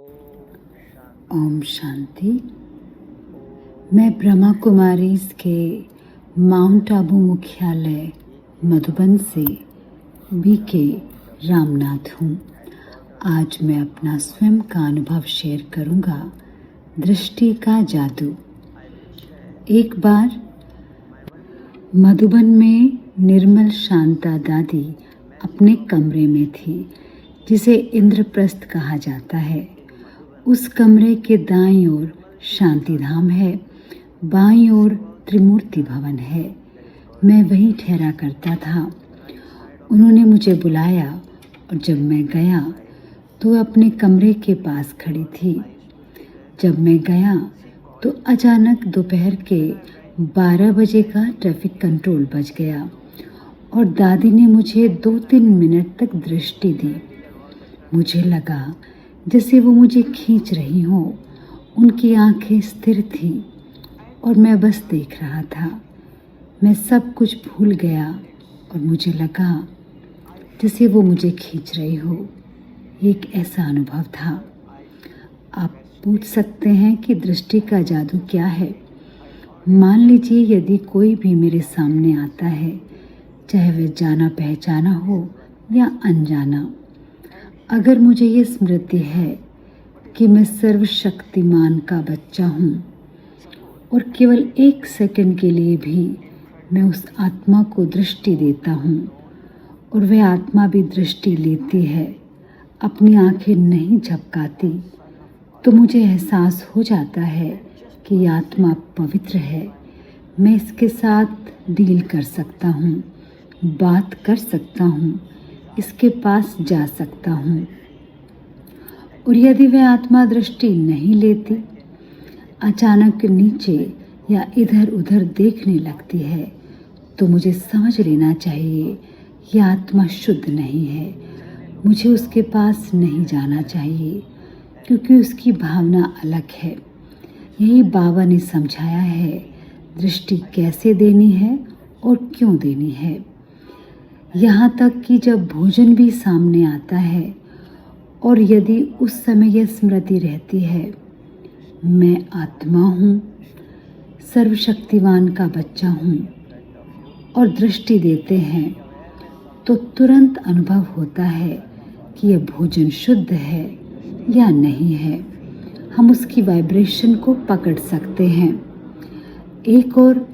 ओम शांति। मैं ब्रह्मा कुमारीज के माउंट आबू मुख्यालय मधुबन से बीके रामनाथ हूँ। आज मैं अपना स्वयं का अनुभव शेयर करूँगा, दृष्टि का जादू। एक बार मधुबन में निर्मल शांता दादी अपने कमरे में थी, जिसे इंद्रप्रस्थ कहा जाता है। उस कमरे के दाईं ओर शांति धाम है, बाईं ओर त्रिमूर्ति भवन है। मैं वहीं ठहरा करता था। उन्होंने मुझे बुलाया और जब मैं गया तो वह अपने कमरे के पास खड़ी थी। जब मैं गया तो अचानक दोपहर के 12 बजे का ट्रैफिक कंट्रोल बज गया और दादी ने मुझे 2-3 मिनट तक दृष्टि दी। मुझे लगा जैसे वो मुझे खींच रही हो। उनकी आंखें स्थिर थी और मैं बस देख रहा था। मैं सब कुछ भूल गया और मुझे लगा जैसे वो मुझे खींच रही हो। एक ऐसा अनुभव था। आप पूछ सकते हैं कि दृष्टि का जादू क्या है। मान लीजिए यदि कोई भी मेरे सामने आता है, चाहे वह जाना पहचाना हो या अनजाना, अगर मुझे ये स्मृति है कि मैं सर्वशक्तिमान का बच्चा हूँ और केवल 1 सेकंड के लिए भी मैं उस आत्मा को दृष्टि देता हूँ और वह आत्मा भी दृष्टि लेती है, अपनी आंखें नहीं झपकाती, तो मुझे एहसास हो जाता है कि ये आत्मा पवित्र है। मैं इसके साथ डील कर सकता हूँ, बात कर सकता हूँ, इसके पास जा सकता हूँ। और यदि वह आत्मा दृष्टि नहीं लेती, अचानक नीचे या इधर उधर देखने लगती है, तो मुझे समझ लेना चाहिए यह आत्मा शुद्ध नहीं है। मुझे उसके पास नहीं जाना चाहिए, क्योंकि उसकी भावना अलग है। यही बाबा ने समझाया है दृष्टि कैसे देनी है और क्यों देनी है। यहाँ तक कि जब भोजन भी सामने आता है और यदि उस समय यह स्मृति रहती है, मैं आत्मा हूँ, सर्वशक्तिमान का बच्चा हूँ, और दृष्टि देते हैं, तो तुरंत अनुभव होता है कि यह भोजन शुद्ध है या नहीं है। हम उसकी वाइब्रेशन को पकड़ सकते हैं। एक और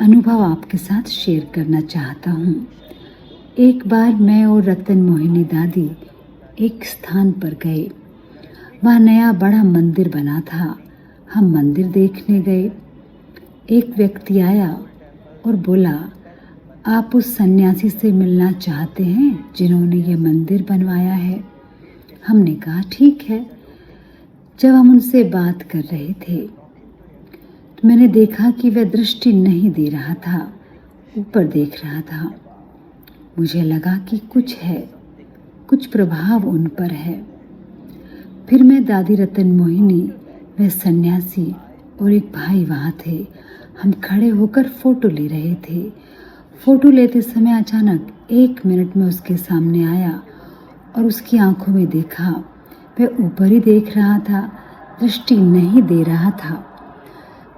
अनुभव आपके साथ शेयर करना चाहता हूँ। एक बार मैं और रतन मोहिनी दादी एक स्थान पर गए। वहाँ नया बड़ा मंदिर बना था। हम मंदिर देखने गए। एक व्यक्ति आया और बोला, आप उस सन्यासी से मिलना चाहते हैं जिन्होंने ये मंदिर बनवाया है? हमने कहा ठीक है। जब हम उनसे बात कर रहे थे तो मैंने देखा कि वह दृष्टि नहीं दे रहा था, ऊपर देख रहा था। मुझे लगा कि कुछ है, कुछ प्रभाव उन पर है। फिर मैं, दादी रतन मोहिनी, वह सन्यासी और एक भाई वहाँ थे। हम खड़े होकर फ़ोटो ले रहे थे। फ़ोटो लेते समय अचानक 1 मिनट में उसके सामने आया और उसकी आंखों में देखा, वह ऊपर ही देख रहा था, दृष्टि नहीं दे रहा था।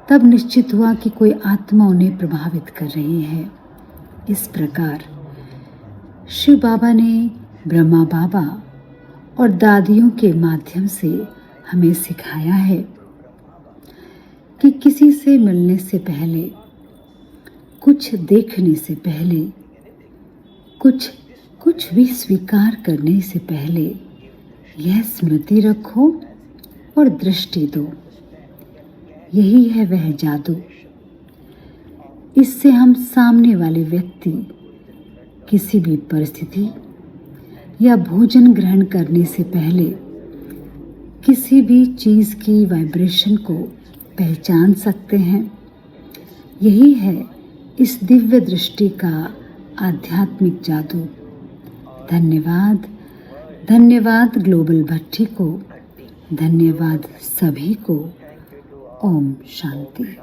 तब निश्चित हुआ कि कोई आत्मा उन्हें प्रभावित कर रही है। इस प्रकार शिव बाबा ने, ब्रह्मा बाबा और दादियों के माध्यम से हमें सिखाया है कि किसी से मिलने से पहले, कुछ देखने से पहले, कुछ भी स्वीकार करने से पहले यह स्मृति रखो और दृष्टि दो। यही है वह जादू। इससे हम सामने वाले व्यक्ति, किसी भी परिस्थिति या भोजन ग्रहण करने से पहले किसी भी चीज़ की वाइब्रेशन को पहचान सकते हैं। यही है इस दिव्य दृष्टि का आध्यात्मिक जादू। धन्यवाद, धन्यवाद ग्लोबल भट्टी को, धन्यवाद सभी को। ओम शांति।